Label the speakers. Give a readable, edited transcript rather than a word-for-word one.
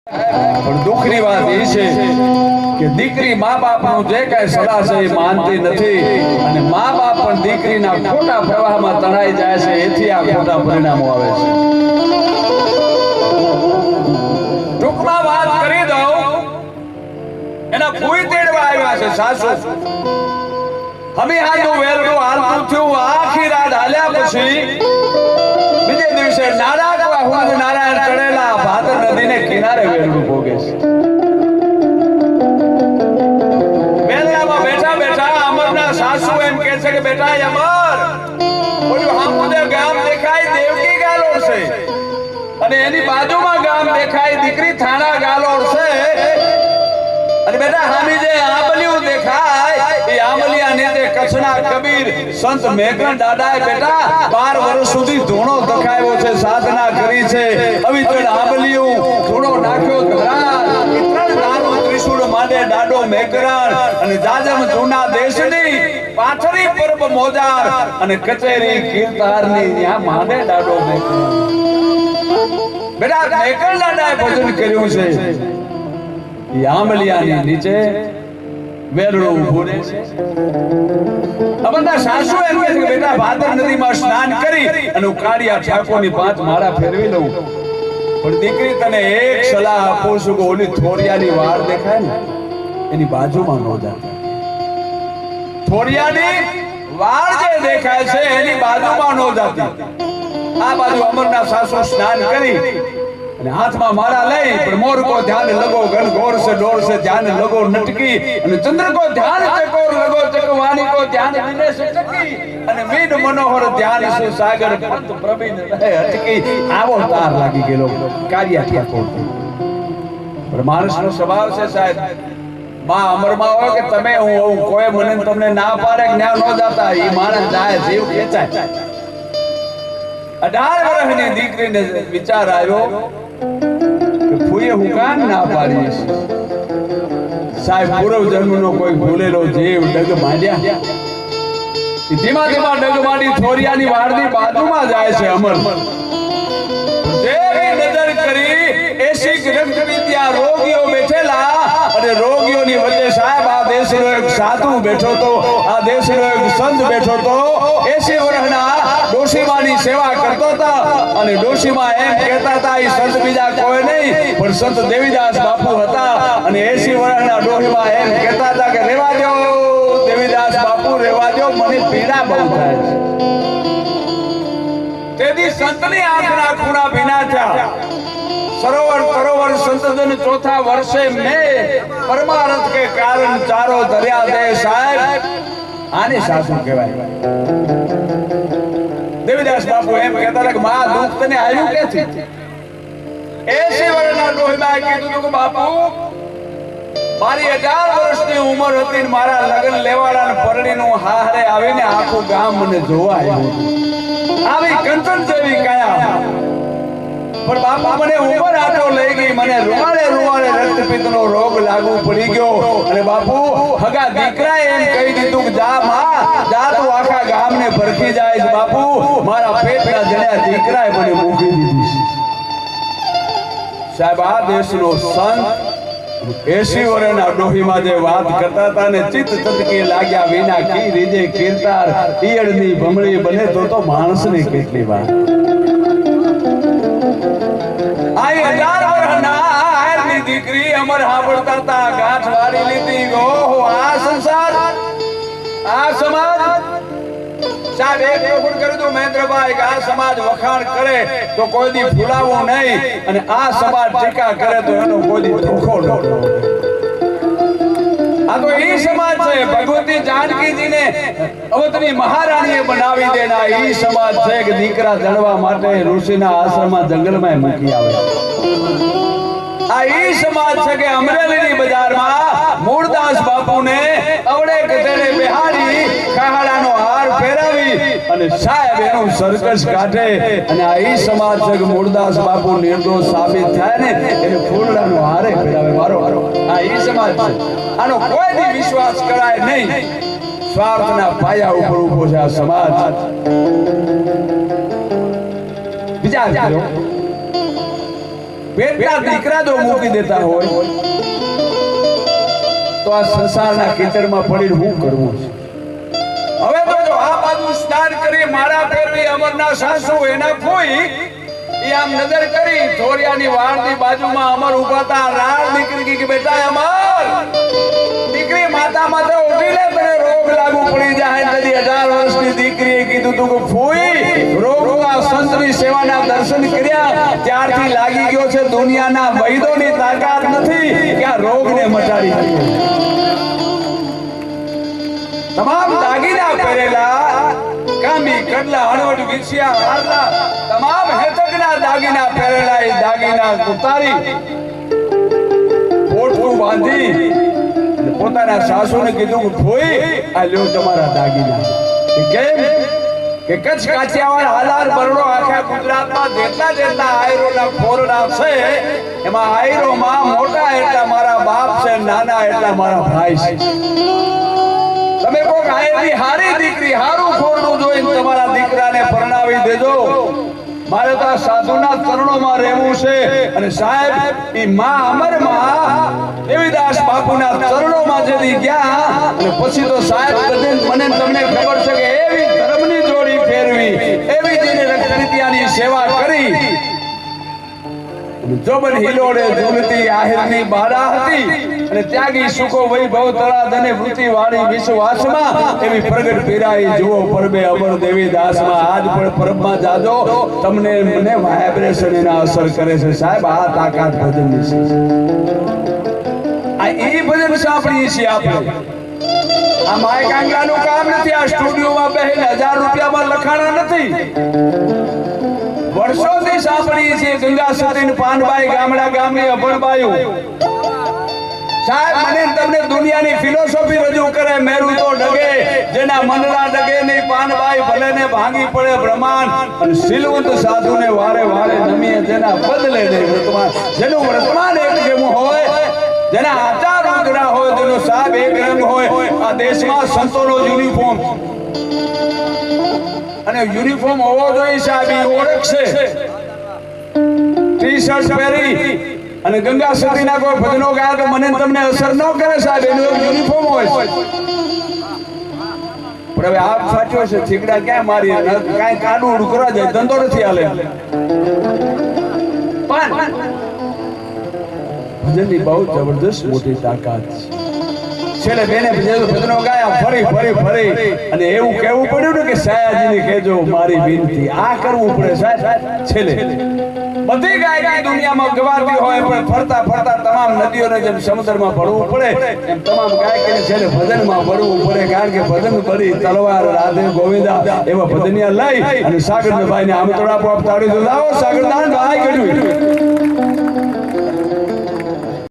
Speaker 1: પણ દુઃખની વાત એ છે કે દીકરી મા બાપનું જે કઈ સલાહ છે એ માનતી નથી અને મા બાપ પણ દીકરીના ખોટા પ્રવાહમાં તણાઈ જાય છે. એથી આ ખોટા પરિણામો આવે છે. ટૂંકમાં વાત કરી દઉં, એના ફૂઈ તેડવા આવ્યા છે સાસુ. હમી હાથું વેલનું હાલતું થયું. આખી રાત હાલ્યા પછી બીજે દિવસે નારાયણ ચડેલા ભાદર નદીને કિનારે વેલનું ભોગે છે. વેલનામાં બેઠા બેઠા અમરના સાસુ એમ કહે છે કે બેટા અમર, બોલ્યું હા મુદે ગામ દેખાય દેવકી ગાલોડ છે અને એની બાજુમાં ગામ દેખાય દીકરી થાણા ગાલોડ છે અને બેટા હામી જે આંબલિયું દેખાય એ આંબલિયા નીચે કચ્છના કબીર સંત મેઘન દાદાએ બેટા 12 વર્ષ સુધી ધૂણો દખાવ્યો છે, સાધના કરી છે. હવે તો આંબલિયું ધૂણો નાખ્યો ધરાર, ત્રણ દારૂ ત્રિશુળ માંડે દાડો મેઘરાણ અને જાજમ જૂના દેશની પાથરી પરબ મોજાર અને કચેરી કીર્તારની ત્યાં માંડે દાડો મેઘરાણ. બેટા મેઘન દાદાએ ભજન કર્યું છે. આંબલિયાની નીચે વેરડો ઊભો રહે છે. અમરના સાસુ એમ કહે છે કે બેટા ભાદર નદીમાં સ્નાન કરી અને કાળિયા ઠાકોરની 5 માળા ફેરવી લઉં. પણ દીકરી તને એક સલાહ આપું છું કે ઓલી થોરિયાની વાળ દેખાય ને એની બાજુમાં ન જા. થોરિયાની વાળ જે દેખાય છે એની બાજુમાં ન જાતી. આ બાજુ અમરના સાસુ સ્નાન કરી અને હાથમાં માળા લઈ પણ મોર કો ધ્યાન લગો ગણ ગોર સે ડોર સે ધ્યાન લગો નટકી અને ચંદ્ર કો ધ્યાન ચકોર લગો ચકવાણી કો ધ્યાન દિને સે ચકી અને મીન મનોહર ધ્યાન સે સાગર પંત પ્રવીણ રહે અટકી. આવો તાર લાગી ગયેલો કાળિયા ઠાકોર. પણ માણસનો સ્વભાવ છે સાહેબ, માં અમરમાં હોય કે તમે હું કોઈ મને તમને ના પાડે કે ન્યા ન જાતા, ઈ માણસ જાય જીવ ખેંચાય. 18 વર્ષની દીકરીને વિચાર આવ્યો કે ફૂઈએ હું કામ ના પાડીશ. સાહેબ પૂર્વ જન્મનો કોઈ ભૂલેલો જીવ ડગ માંડ્યા. ધીમા ધીમા ડગ માંડી થોરિયાની વાડની બાજુમાં જાય છે અમર. જેવી નજર કરી એસી રક્તની ત્યાં રોગીઓ બેઠેલા અને રોગીઓની વચ્ચે સાહેબ આ દેશનો એક સાધુ બેઠો તો, આ દેશનો એક સંત બેઠો તો. 80 વર્ષના ડોશીમાની સેવા કરતો હતા અને ડોશીમા એમ કહેતા હતા એ સંત બીજા કોઈ નહીં પણ સંત દેવીદાસ બાપુ હતા. અને 80 વર્ષના ડોશીમા એમ કહેતા હતા કે રેવા દો દેવીદાસ બાપુ, રેવા દો, મને પીડા બહુ થાય છે. તેથી સંતની આંખના ખૂણા ભીના થયા. સરોવર સંતજન ચોથા વર્ષે મેં પરમારથ કે કારણ ચારો દરિયા દે. સાહેબ આને સાસુ કહેવાય. દેવીદાસ બાપુ એમ કહેતા હતા કે માં દુઃખ તને આવ્યું ક્યાંથી? 80 વર્ષના ડોહીબાએ કીધું કે બાપુ મારી 18 વર્ષની ઉંમર હતી ને મારા લગ્ન લેવાડા પરણીનું હારે આવીને આખું ગામ મને જોવા આવ્યું. આવી કંચન જેવી કયા પણ બાપા મને ઉંમર આટો લઈ ગઈ, મને રૂવાડે રક્તપિત્તનો રોગ લાગુ પડી ગયો અને બાપુ હગા દીકરાએ એમ કહી દીધું કે જા માં જા, તું આખા ગામને ભરખી જાય. બાપુ મારા પેટના જણ્યા દીકરાએ મને મૂકી દીધી છે. સાહેબ આ દેશનો સંત 80 વર્ષના ડોહીમાં જે વાત કરતા હતા ને ચિત્ત ચટકી લાગ્યા વિના કી રીજે કીર્તાર ઈયળની ભમણી બને તો માણસને કેટલી વાત. આઈ 18 વર્ષના આયરની દીકરી અમર સાંભળતા હતા, ગાંઠ વાળી લીધી. ઓહો આ સંસાર, આ સમાજ. સાહેબ એક વખત કરી દો મહેન્દ્રભાઈ કે આ સમાજ વખાણ કરે તો કોઈ દી ફૂલાવું નહીં અને આ સમાજ ટીકા કરે તો એનો કોઈ દી ધોખો ન. આ તો ઈ સમાજ છે ભગવતી જાનકીજીને અવતરી મહારાણીએ બનાવી દેના. ઈ સમાજ છે કે દીકરા જણવા માટે ઋષિના આશ્રમમાં જંગલમાં મૂકી આવે. આ ઈ સમાજ છે કે અમરેલીની બજારમાં મૂળદાસ બાપુને અવડે કતેડે બેહાડી ખાડાનો હાર ફેરવી અને સાહેબ એનું સર્કસ કાઢે. અને આ ઈ સમાજ છે કે મૂળદાસ બાપુ નિર્દોષ સાબિત થાય ને એને ફૂલડાનો હારે ફેરવે. મારો આ ઈ સમાજ છે. આનો કોઈ દી વિશ્વાસ કરાય નહીં. સ્વાર્થના પાયા ઉપર ઉભો છે આ સમાજ. વિચાર કરો પેટના દીકરા જો મૂકી દેતા હોય તો આ સંસારના કીચડમાં પડીને શું કરવું છે? હવે તો જો આ બાજુ સ્નાન કરી મારા ફેરવી અમરના સાસુ એના ફોઈ એ આમ નજર કરી ધોરિયાની વાડની બાજુમાં અમર ઉભા હતા. રાડ દીકરી કે બેટા અમર દીકરી માતા માથે ઉઠી લે, તને રોગ લાગુ પડી જાય. તદી 18 વર્ષની દીકરીએ કીધું તું કે ફોઈ રોગના સંતની સેવાના દર્શન કર્યા ત્યારથી લાગી ગયો છે દુનિયાના વૈદોની તાકાત નથી કે આ રોગને મટાડી શકે. તમામ દાગીના પહેરેલા કામી કડલા હળવટ વિછિયા હારલા તમામ હેતકના દાગીના પહેરેલા એ દાગીના ઉતારી પોટલું બાંધી પોતાના સાસુને કીધું કે ભોઈ આ લ્યો તમારા દાગીના. કેમ કે કચ્છ કાઠિયાવાડ હાલાર બરડો આખા ગુજરાતમાં જેટલા આયરોના ખોરડા છે એમાં આયરોમાં મોટા એટલા મારા બાપ છે, નાના એટલા મારા ભાઈ છે. તમે કોક આયરી હારી દીકરી હારું ખોરડું જોઈને તમારા દીકરાને પરણાવી દેજો. મારે તો આ સાધુના ચરણોમાં રહેવું છે. અને સાહેબ ઈ માં અમરમાં દેવીદાસ બાપુના ચરણોમાં જતી ગયા અને પછી તો સાહેબ મને તમને ખબર છે કે એવી ધર્મની જોડી ફેરવી, એવી જેને રક્તનિત્યાની સેવા કરી. જોબન હિલોડે ઝૂલતી આહિરની બારા હતી અને ત્યાગી સુખો વૈભવ તળાદ અને વૃત્તિ વાળી વિશ્વાસમાં એવી પ્રગટ પીરાઈ જુઓ પરબે અમર દેવીદાસમાં. આજ પણ પરબમાં જાજો, તમને મને વાઇબ્રેશન એના અસર કરે છે. સાહેબ આ તાકાત ભજનની છે. આ ઈ ભજન સાંભળીએ છીએ આપણે. આ માય કાંગલાનું કામ નથી. આ સ્ટુડિયોમાં બેહીને 1000 રૂપિયામાં લખાણા નથી. વર્ષોથી સાંભળીએ છીએ ગંગા સતીન પાનબાઈ ગામડા ગામની અભણબાઈઓ. સાહેબ મને તમને દુનિયાની ફિલોસોફી રજૂ કરે. મેરું તો ડગે જેના મનડા ડગે નહીં, પાનબાઈ ભલે ને ભાંગી પડે બ્રહ્માંડ. અને સિલવંત સાધુને વારે વારે નમીએ જેના બદલે નહીં વર્તમાન. જેનું વર્તમાન એક જેવું હોય, જેના આચાર ઉગડા હોય, તેનો સાહેબ એક રંગ હોય. આ દેશમાં સંતોનો યુનિફોર્મ અને યુનિફોર્મ હોવો જોઈએ સાહેબ. એ ઓળખ છે. ટી શર્ટ પહેરી અને ગંગા સતીના કોઈ ભજનો ગાય તો મને તમને અસર ન કરે સાહેબ. એનું એક યુનિફોર્મ હોય. પણ હવે આપ સાચો છે, થીગડા ક્યાં મારી કાંઈ કાડું ઉડું કરવા જાય, ધંધો નથી હાલે. પણ ભજનની બહુ જબરદસ્ત મોટી તાકાત છે. છેલ્લે બેને ભજનો ગાયા ફરી અને એવું કહેવું પડ્યું ને કે સયાજીને કહેજો મારી વિનંતી. આ કરવું પડે સાહેબ. છેલ્લે બધી ગાયકી દુનિયામાં ગવાતી હોય પણ ફરતા તમામ નદીઓને જેમ સમુદ્રમાં ભળવું પડે એમ તમામ ગાયકીને છેલ્લે ભજનમાં ભળવું પડે. કારણ કે ભજન ભરી તલવાર રાધે ગોવિંદા એવા ભજનિયા લઈ અને સાગરભાઈને આમંત્રણ આપો. તાળી તો લાવો સાગરદાન ભાઈ કર્યું.